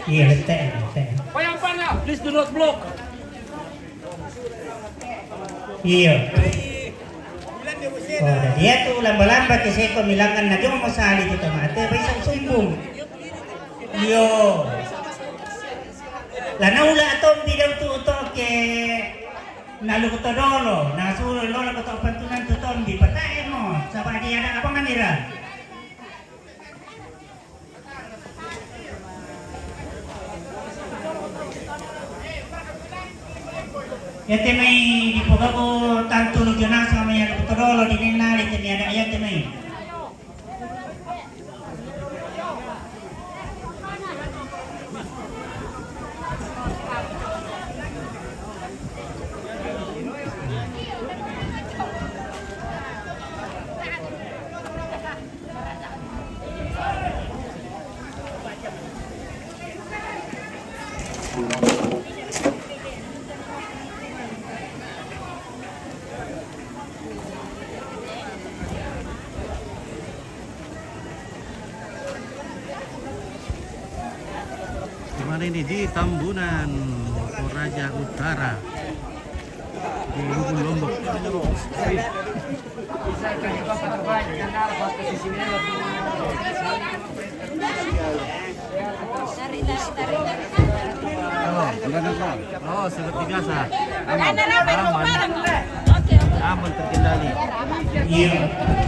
Iya, letek. Payang pana, please do not block. Iya. Oh, dia tuh lambat-lambat kasi ko milangan na yung masali dito mate, pa isang sumbong. Iyo. Lanaula atong di daw tuto ke naluto dolo, nasulo lola ko to pantunan to tombi patay mo. Sabadi ada apa nganira? Yate may dipuga ko tantulog yun na sa mga nagputodolo, di ninali, tiniyada ayat may. Dimana ini di Tambunan, Toraja Utara, di Lubuk Lombok. Oh, seperti biasa. Aman terkendali. Iya,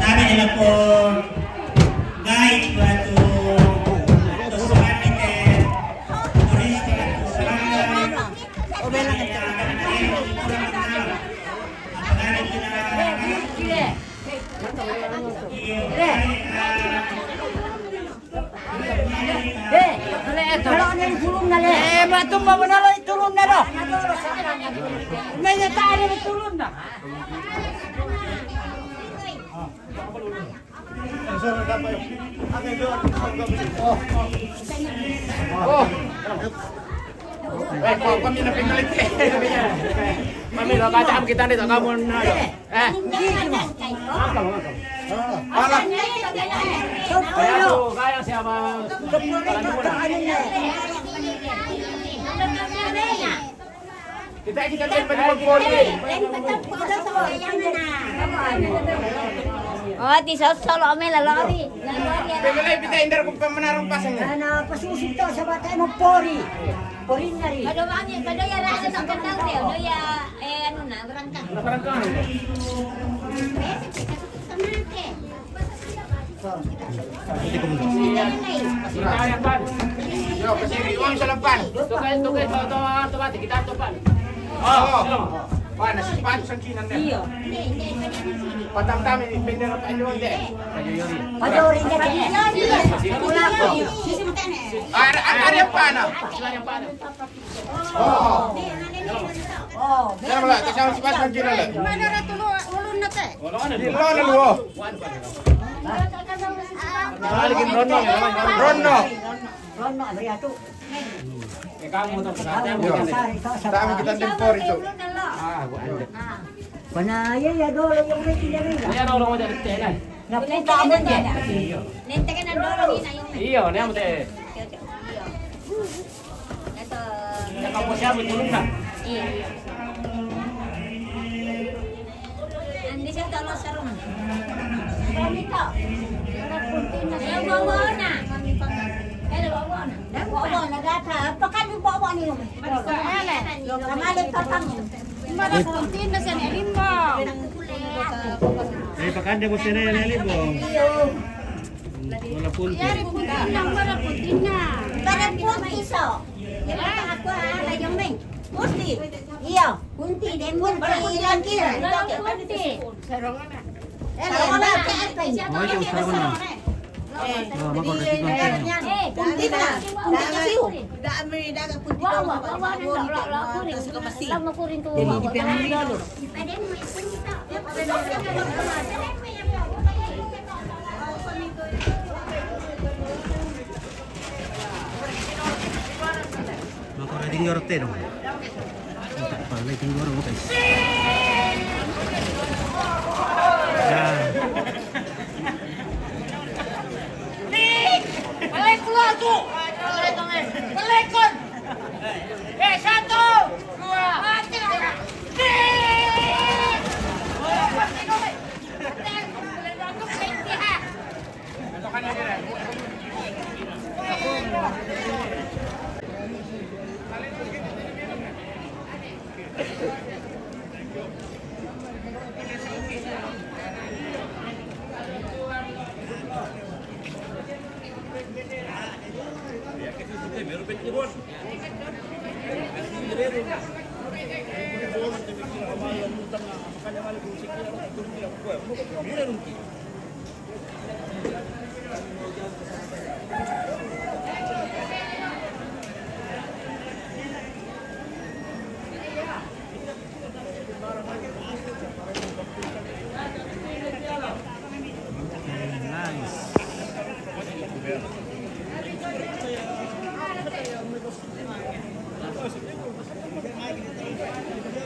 kami nila po guide batu tusukan kita turis kita tusukan. Oh, belang kita. Kalau ada yang turun na le. Batu pa mo na lang turun na do. May tayo na turun na. Kami na pinalit Mami, lo kacam kita nih, kamu na. Kaya siapa? Kita kan Oh, di solo ame lalaki. Pemilih kita indar kung pemenarong pasangnya. Ana pasusip to sa batay mo pori. Pori na rin. Pado ya rasa sa kandang rin. Ano ya ano na, berangkang. Yo, kasi iwan sa lampan. Tukay, otomatik kita topan. Oh. Wah, nasi sepatu sangkinan deh. Iyo. Patang kami bendera Pak Jokowi deh. Padori na rin. Ada yang pana. Oh. Jangan lah, kasih sepatu sangkinan deh. Mana ra tulo ulun na te. Di mana lu? Balikin Rono. Rono ya tu. Kamu tuh Dami kita tempor itu. Panaya ya dolo yung may kinarila. Ini orang mau jadi tenan. Napunta mo niya. Nente ka ng dolo ni na yung. Iya, ini mau teh. Ito. Kamu siapa turun na? Iya. Andi siya talo sa room. Kami to. Yung bawa na. Bawa na gata. Pakan yung bawa niyo. Kamalip pa pang. Marapuntin na siya ni mo. Pakan dia mesti na libo. Wala punti. Marapuntin na. Marapuntin so. Yung ako na yung may. Punti. Iyo. Punti. Punti lang kira. Punti. Sarungan na. Sarungan na. Oh, yung sarungan na. Oh, makorek ito. Punti na. Punti kasi yun. Dami dagang punti ka. Wawa na. Lama ko rin to. Hindi pinamilo. Pwede mo yung punti ka. Makorek din yorte dong. Untuk palay tinggal mo guys. Nah. Balik keluar tuh. Pelikun. Satu, dua, tiga.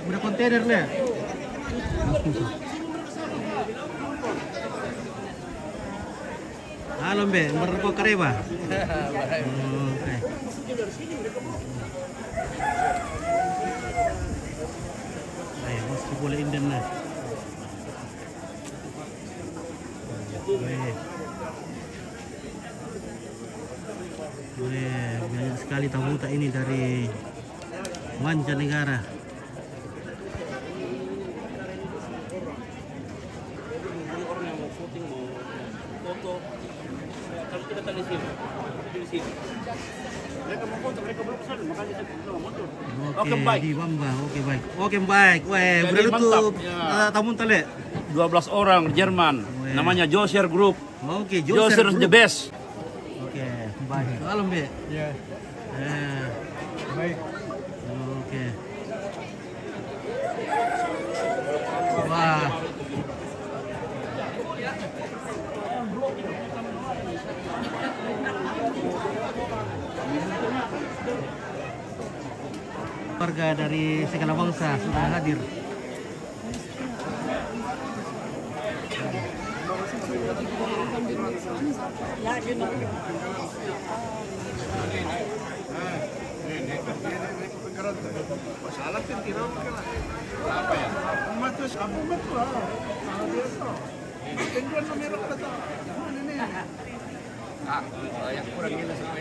Udah kontainer nih. Halo Mbe, merko kareba. Oke. Ayo, mesti boleh inden lah. Banyak sekali tamu tak ini dari mancanegara. Oke, baik. Di Bamba. Oke, baik. Oke, baik. Weh, Jadi berapa tuh mantap. tamu tale? 12 orang Jerman. Weh. Namanya Josher Group. Oke, Josher Group. the best. Oke, baik. Halo, Mbe. Ya. Baik. Oke. Wah. Warga dari segala bangsa sudah hadir.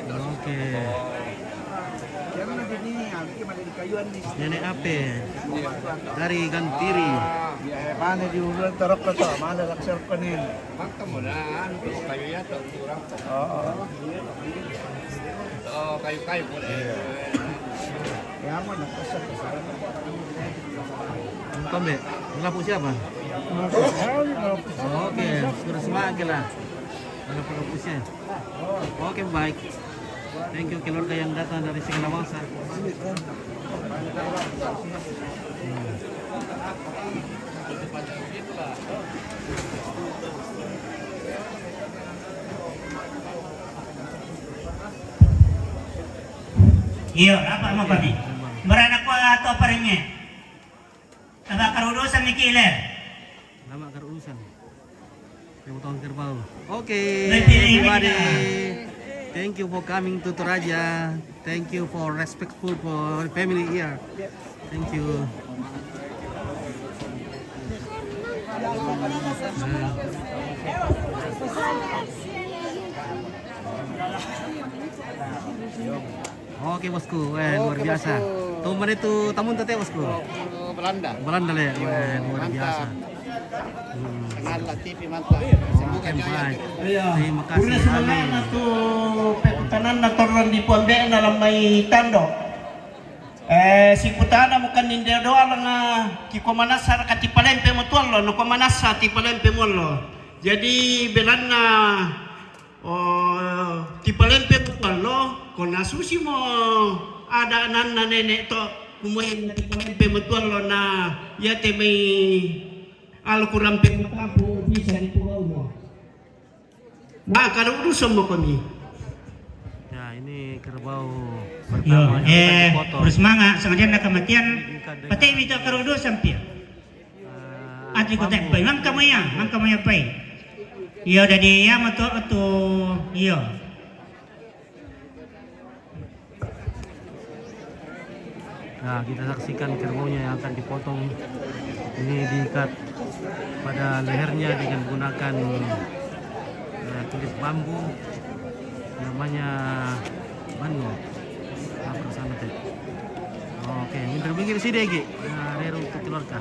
Oke. Nenek Ape dari Gantiri. Mana di ulan tarok ka to, mana laksar kanin. Kayu-kayu boleh. Ya mo nakasar ka sa. Entah Mbak, lampu siapa? Oke, sudah semakin lah. Ada pelapusnya. Oke, baik. Thank you keluarga yang datang dari segala bangsa. Iya, apa mau kami? Beranak ko atau apa ringe? Apa karudusan ni Kiler? Lama kerurusan. Yang tahun kerbau. Oke, Berarti everybody. ini Thank you for coming to Toraja. Thank you for respectful for family here. Thank you. Oke bosku, luar biasa. Tuman itu tamun tete bosku. Belanda. Belanda le, luar biasa. Kenal lah TV mantap. Oke, baik. Terima kasih. Amin. tu peputanan na toron di Puambe dalam may tando. Si putana mo kanin do lang kiko manasar kati palempe mo tualo no ko manasa ti palempe mo lo. Jadi belan na ti palempe mo tualo ko nasusi mo ada nan na nenek to kumuhin na ti palempe mo tualo na yate may Al-Quran pe mo kapo bisa di pulau mo. Nah, kalau urusan mo kami. Ya, ini kerbau Yo, pertama yang dipotong. bersemangat sengaja nak kematian. Patay bito karudo sampai. Ati ko tak pay, mang kamaya pay. Yo dari ya mato ato yo. Nah, kita saksikan kerbaunya yang akan dipotong. Ini diikat pada lehernya dengan menggunakan kulit bambu. Namanya banu. Apa sana teh? Oke, minggir sini lagi. Nah, ada untuk keluarga.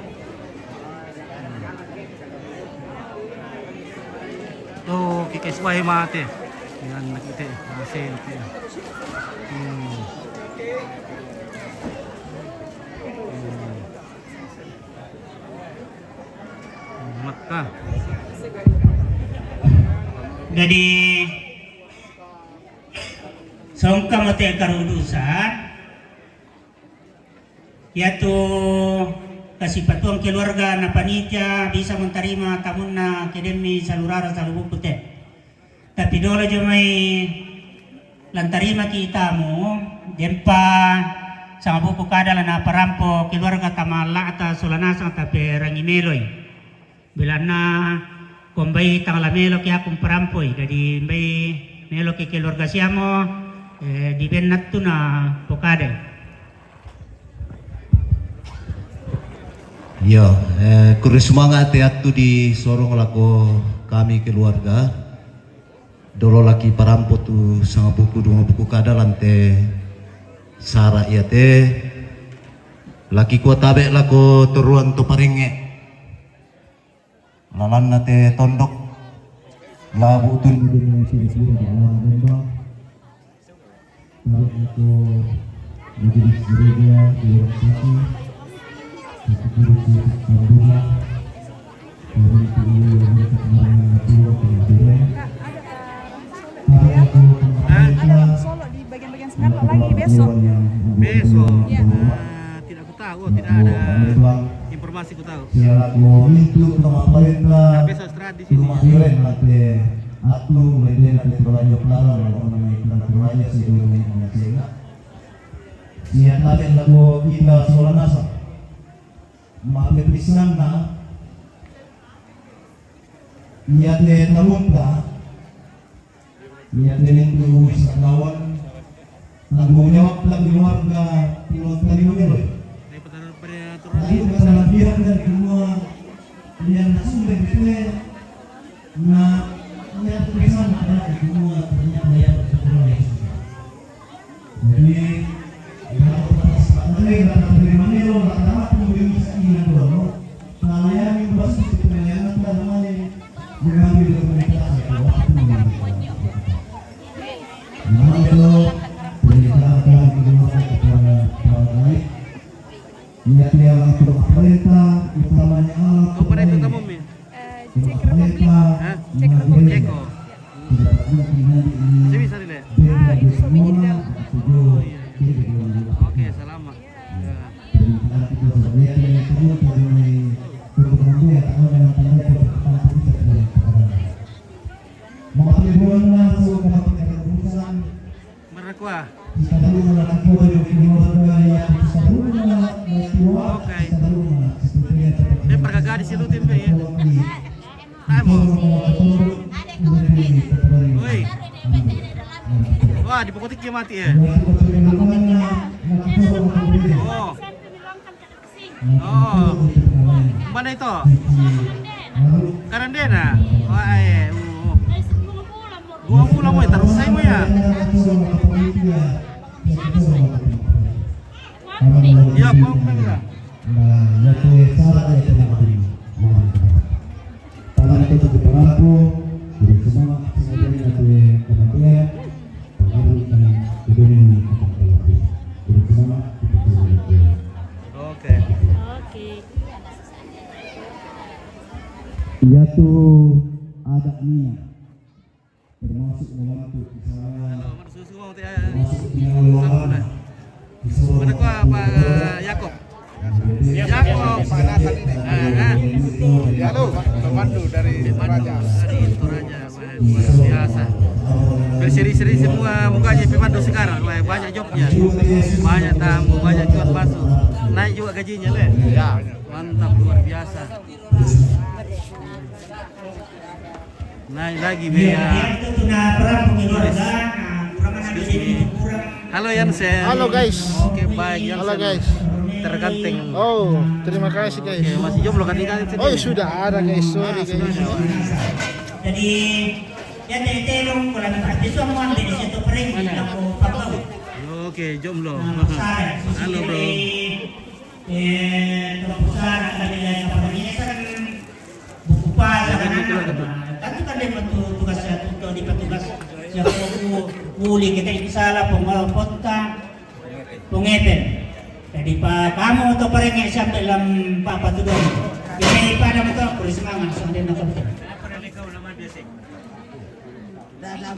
Oh, kita sebagai mati. Dengan kita masih itu. Maka. Jadi songka mati karudusan yaitu kasih patuang keluarga na panitia bisa menerima tamu na kedemi salurara salubuku teh. Tapi dolo jomai lantarima kitamu dempa sama buku kadala na parampo keluarga tamala ata solanasa tapi rangimeloy. Bila na kombai tangala melo kaya kung parampoi jadi mbay melo ke keluarga siamo di benat tu na pokade. Ya, kuri semangat tu di sorong lako kami keluarga. Dolo laki parampo tu sama buku dua buku kadalan te sara ya te laki ko tabe lako turuan tu paringe lalan nate tondok labu tu di sini di alam benda lalu itu menjadi gereja di lokasi Solo di bagian-bagian sana lagi besok. Besok. Ya. Tidak aku tahu, tidak ada informasi aku tahu. Nah, besok istirahat di sini. tanggung jawab lagi keluarga pilot tadi mengelola. Tadi masalah dia dan semua yang sudah display, nah yang tulisan ada semua ternyata yang sebenarnya. Jadi kalau ada dari mengelola ada kemudian bisa dulu. Kalau yang bos itu penyanyi namanya mengambil komunikasi waktu ini. Niatnya untuk pemerintah utamanya pemerintah kamu mi? Cek Republik. Ceko. Saya bisa dilihat. Itu suaminya di dalam. Oh iya. Oke, selamat. Merekwa. Oke. Dia pergagah di situ tim ya. Tamo. Oi. Wah, di pokok tiki mati ya. Oh. Oh. Mana itu? Karandena. Wah, Dua bulan mau taruh saya mau ya. Iya, mau enggak? Oke. Ia tuh ada minyak termasuk membantu misalnya termasuk pengelolaan Mana kau Pak Yakob? Yakob. Halo, Pemandu dari Toraja. Dari Toraja, luar biasa. Berseri-seri semua mukanya Pemandu sekarang, banyak jobnya, banyak tamu, banyak cuan masuk, naik juga gajinya le. Ya. Mantap, luar biasa. Naik lagi Bea. Halo Yansen. Halo guys. Oke baik Yansen. Halo guys. terganteng. Oh, terima kasih guys. Oke, masih jomblo kan ini kan? Oh, sudah ada guys. Sorry guys. Jadi ya telung ko lang pati semua di situ pering aku pabau. Oke, jomblo. Saya Halo bro. Terpusat kanila yang pamilya kan buku pa kan. Tapi kan dia tugas saya untuk di petugas siapa uli kita isalah punta pungeten. Jadi pa kamu to pareng siya dalam papatugon. Ini pada mo to pulis semangat sa din na to. Dai, apa?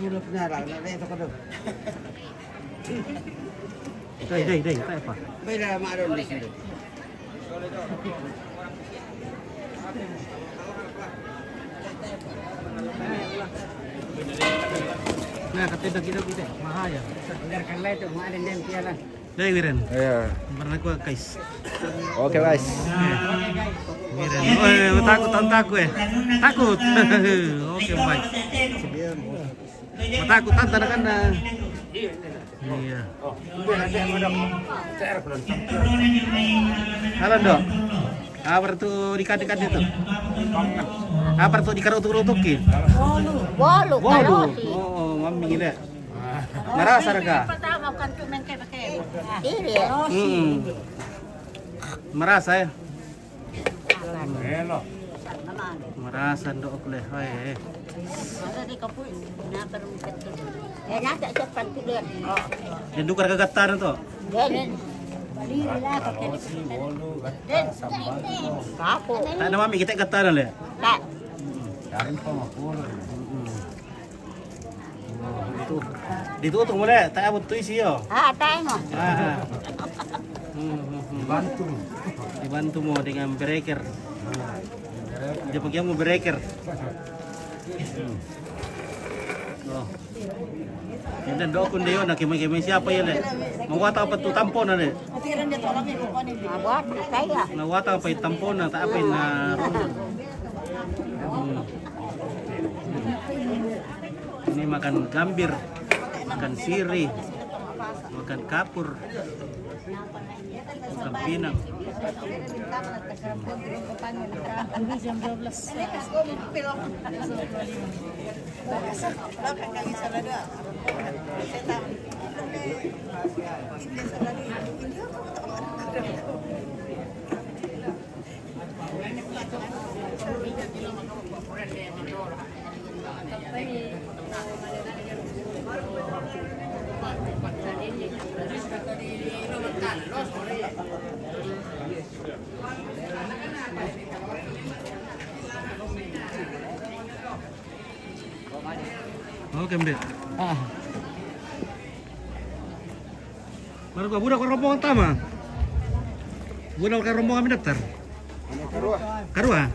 Nah, kata kita mahaya. Dai Wiren. Iya. Pernah gua guys. Oke guys. Wiren. Oh, takut. Takut. Oke, baik. Takut tante kan. Iya. Halo dok. Apa tuh dikat-dikat itu? Apa tuh dikarutuk-rutukin? Bolu, kaloti. Oh, mami gila. Merasa rega? Pertama kan cuma pakai. Ini. Merasa ya? Merasa dok boleh. Ada di kapui. Nah, baru ketul. Nanti cepat tulen. Yang dukar kegatan itu. Dan balilah pakai. Dan kapo. Tak ada mami kita gatan le. Tak. Ditutup boleh, tak abot tu isi yo. Tengok. Dibantu mo dengan breaker. Dia pakai mo breaker. Oh. Dan dokun dia nak kemai siapa ya le? Mawata apa tu tampon le? Buat saya. Nawata apa tampon tak apa na. Ini makan gambir, makan siri, makan kapur, makan pinang. Jam 12. Oke, Mbak. Baru gua budak rombongan tama. Budak ke rombongan mendaftar. Karua.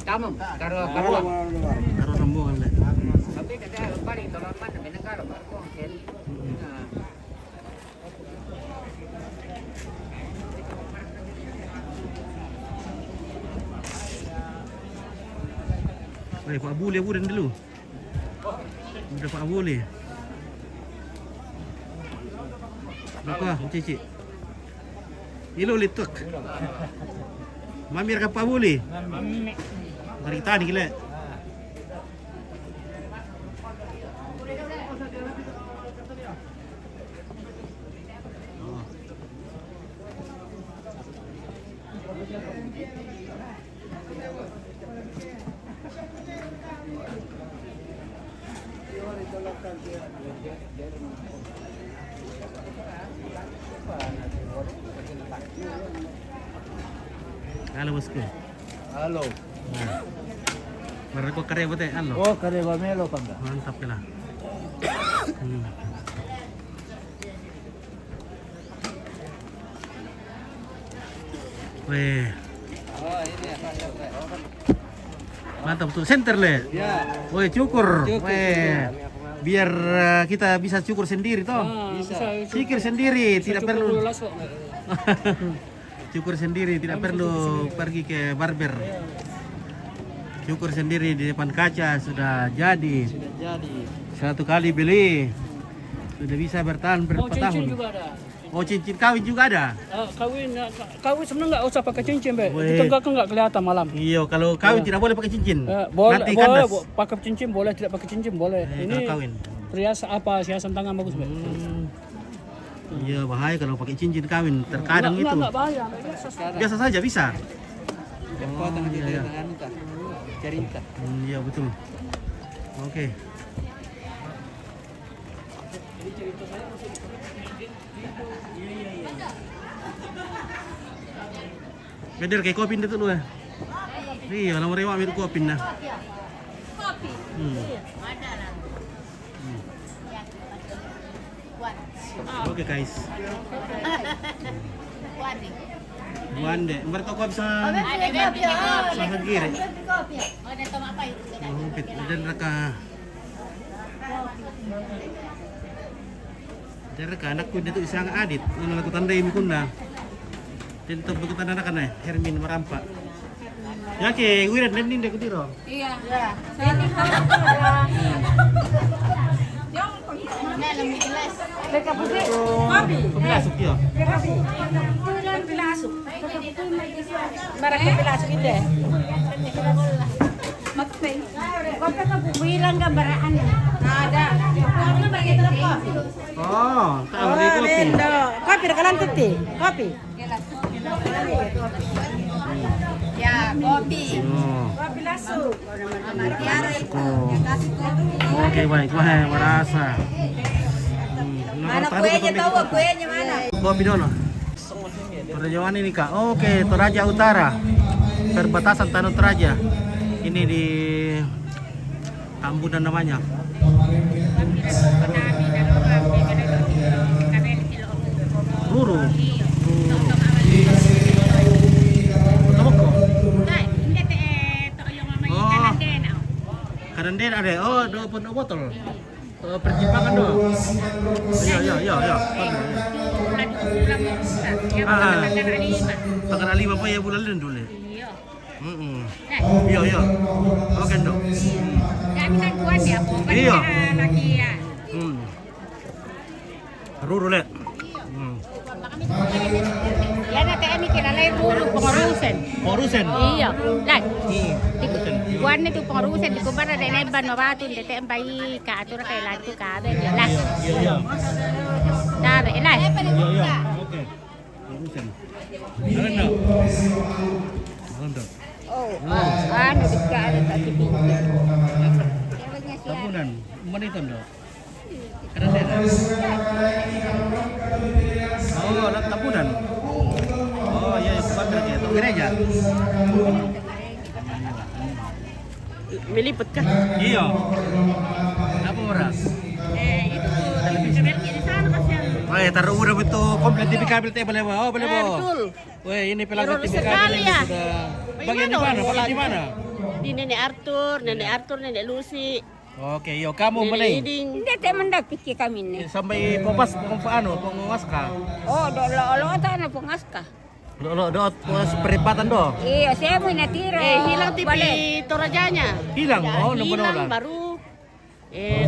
Tamam. Karua. Karua rombongan le. Tapi kada balik tolong mana benengkar baru. Baik, Pak Abuli abudan dulu. Udah Pak Abuli. Berapa, Cici? Ilo lituk. Mamir ka Pak Abuli? Mari kita ni gila. Halo bosku. Halo. Baru kau karya betul, halo. Oh, kare melo pangga. Mantap lah. Weh. Oh, ini Mantap tuh, center le. ya. Woi, cukur. Weh. Biar kita bisa cukur sendiri toh. Cukur sendiri, tidak perlu. Cukur sendiri, tidak perlu pergi ke barber. Cukur sendiri di depan kaca sudah jadi. Satu kali beli sudah bisa bertahan berapa tahun. Oh, cincin kawin juga ada? Kawin sebenarnya nggak usah pakai cincin, Be. Weh. Itu nggak kelihatan malam. Iya, kalau kawin tidak boleh pakai cincin. Boleh, Nanti kandas. pakai cincin boleh, tidak pakai cincin boleh. Ini kalau kawin. perhiasan apa? Hiasan tangan bagus, Be. Iya, bahaya kalau pakai cincin kawin. Terkadang itu. Enggak bahaya. Biasa saja bisa. Potong di iya. tangan kah? Cerita. Iya, betul. Oke. Beder kayak kopi itu lu ya. Iya, nomor lewat itu kopi nah. Kopi. Iya. Ada lah. Oke guys. Wadi. Buande, mereka kok bisa Ada kopi. sangat gire. Kopi. Ada tomat apa itu? Pit dan reka. Dan reka anakku itu isang adit, yang laku tandai mikunda. Dan tempat kita anak kan Hermin merampak. Ya ke, wirat dan ninde kutiro. Iya. Saya di kopi. Nah, lebih jelas. Mereka putih. Kopi. Kopi lasuk ya. Kopi. Kopi lasuk. Barang kopi lasuk itu. Maksudnya, kopi kan bilang gambaran. Ada. Kopi bagi kopi. Oh, tak bagi kopi. Bendo. Kopi rekalan tuti. Kopi. Ya, kopi. Oh. Kopi lasuk. Tiara itu. Oh. Kasih kopi. Oke baik, wah merasa. Mana kuenya tahu kuenya mana? Kopi dulu. Perjalanan ini kak. Oke, Toraja Utara, perbatasan Tanah Toraja. Ini di Tambunan namanya. Ruru. Kadanden ada. Oh, dua penuh botol. Perjimpangan doang. Ya. Tanggal 5 apa ya bulan lalu dulu. Iya. Oke dong. Iya. Ruru le. Ya nanti ini kira lain dulu pengurusan. Porusen. Iya, lah. Kuan itu pengurusan di kumbar ada neban mabatun dete embai ka atur kay latu ka be lah. Iya. Tabe lah. Iya. Oke. Porusen. Ada enggak? Ada. Oh, anu dikare tadi pintu. Tambunan. Mana itu enggak? Kadanden. Oh, lah Tambunan. Oh iya, bukan gereja, itu gereja. Meliput kah? Iya. Apa orang? Itu televisi di sana kasihan. Oh ya, taruh udah betul komplit TV kabel teh boleh bawa. Oh, boleh bawa. Betul. Weh, ini pelanggan TV kabel sekali yang ya. sudah bagian di mana? Bagian di mana? Di Nenek Arthur, Nenek Lucy. Oke, yo kamu boleh. Hindi tayo mandag pikir kami ni. Sampai popas pengaska. Oh, dolo ta na pungaska. Do perempatan do. Iya, saya mau natiro. Hilang TV Torajanya. Hilang. Oh, Hilang baru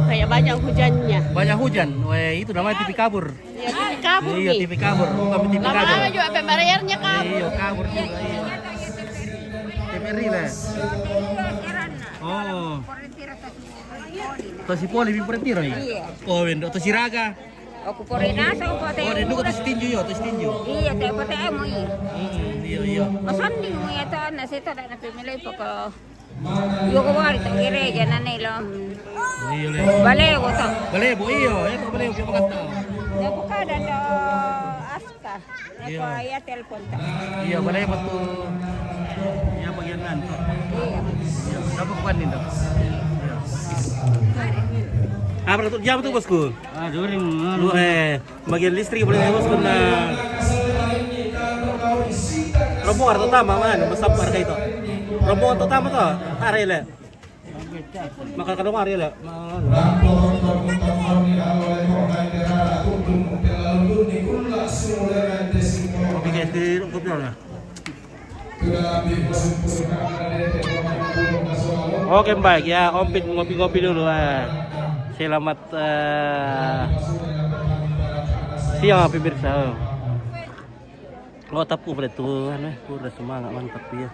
kayak banyak hujannya. Banyak hujan. Weh, itu namanya TV kabur. Ya, TV kabur Iya, nih. TV kabur. Bukan TV kabur. Lama-lama juga pembayarnya kabur. Iya, kabur juga. Iya. TVRI lah. Oh. Tosi poli bing pertiro ya. Oh, wendo tosi raga. Aku porena sa ko Oh, tayo. dan itu tosi tinju yo, tosi tinju. Iya, tayo pa tayo mo iya. Iya. Masanding mo yata na sita na pimilay pa ko. Yo ko wari ta gereja na nilo. Iya le. Bale ko ta. Boleh bu, iyo, itu boleh bu makata. Ya ko kada do aska. Ya ko ya telepon ta. Iya, boleh betul. Iya bagian nan. Iya. Dapat bukan nih dok. Apa tuh jam tuh bosku? During Lu bagian listrik boleh bosku na. Rombongan pertama mana? Besar harga itu. Rombongan pertama tuh, hari le. Makan kadang hari le. Oke, guys, di kopi lah. Oke baik ya, Om Pit ngopi-ngopi dulu. Selamat Siang pemirsa. Oh tapu pada tuh, udah semangat mantap ya.